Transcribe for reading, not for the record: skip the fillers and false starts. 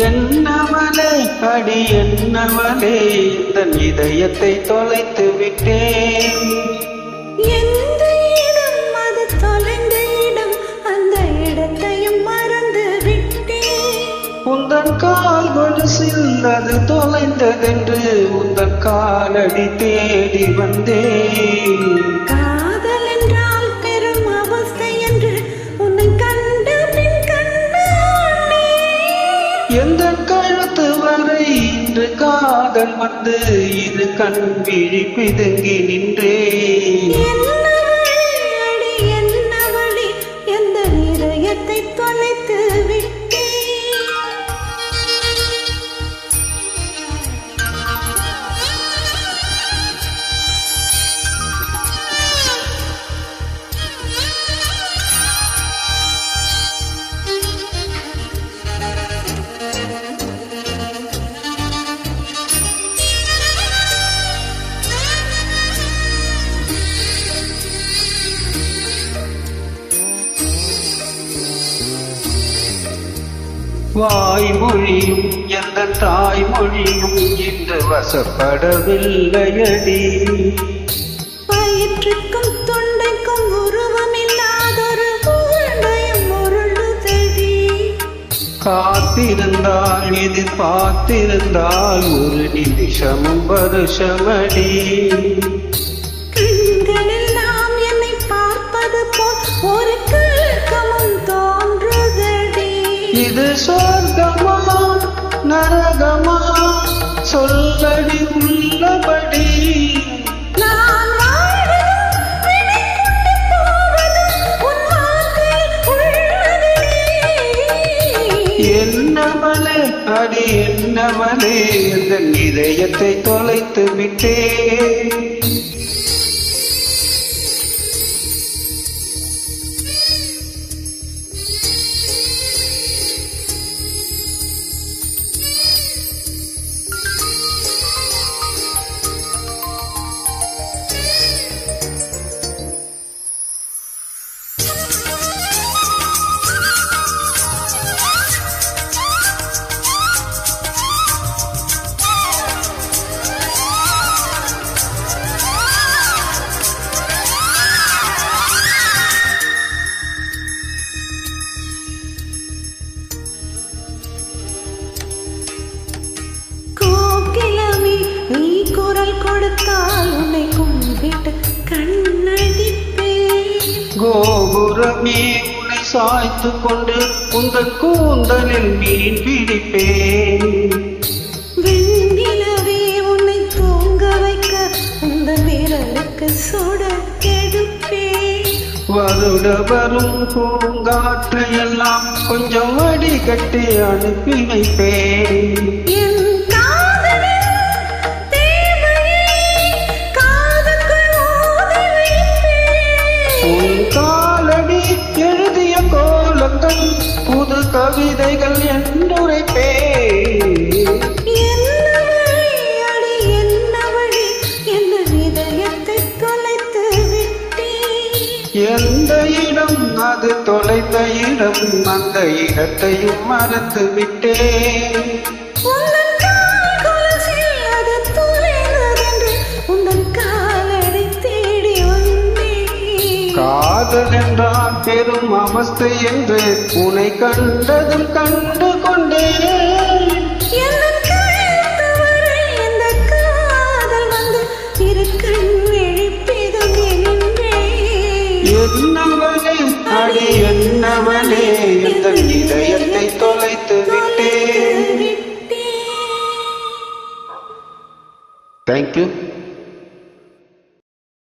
என்னவளே அடி என்னவளே இந்த இதயத்தை தொலைத்து விட்டேன். எந்த இடம் அது தொலைந்த இடம், அந்த இடத்தையும் மறந்து விட்டேன். உந்தன் கால் கொலுசில் அது தொலைந்ததென்று உந்தன் காலடி தேடி வந்தேன். காதல் என்றால் பெரும் அவஸ்தை என்று உன்னை கண்ட பின் கண்டானே. எந்த கழுத்து வரை இன்று காதல் வந்து இரு கண் விழி பிதுங்கி நின்றே. என்னவளே அடி என்னவளே எந்த இதயத்தை தொலைத்து விட்டேன். வாய்மொழியும் எந்த தாய்மொழியும் இன்று வசப்படவில்லையடி. வயிற்றுக்கும் தொண்டைக்கும் உருவமில்லாதொரு உருண்டையும் உருளுதடி. காத்திருந்தால் எதிர்பார்த்திருந்தால் ஒரு நிமிஷமும் வருஷமடி. கண்களில் நாம் என்னை பார்ப்பது போல் ஒரு கலக்கமும் தோன்றுதடி. இது சொர்க்கமா நரகமா சொல்லடி உள்ளபடி. நான் வாழ்வதும் விடை கொண்டு போவதும் உன் வாக்கில் உள்ளதடி. என்னவளே அடி என்னவளே இந்த இதயத்தை தொலைத்து விட்டேன். கொடுத்தால் உன்னை கும்பிட்டு கண்ணடிப்பேன். கோபுரமே உன்னை சாய்த்து கொண்டு உங்கள் கூந்தலில் மீன் பிடிப்பேன். வெண்ணிலவே உன்னை தூங்க வைக்க உந்த விரலுக்கு சுட கெடுப்பேன். வருட வரும் பூங்காற்றையெல்லாம் கொஞ்சம் வடிகட்டி அனுப்பி வைப்பேன். காலடி எழுதிய கோலங்கள் புது கவிதைகள் என்றுரைப்பேன். எந்த இடம் அது தொலைந்த இடம், அந்த இடத்தையும் மறந்து விட்டேன். காதல் என்றால் பெரும் அவஸ்தை என்று உன்னை கண்டதும் கண்டு கொண்டேன். என்னவளே அடி என்னவளே எந்தன் இதயத்தை தொலைத்து விட்டேன். தேங்க்யூ.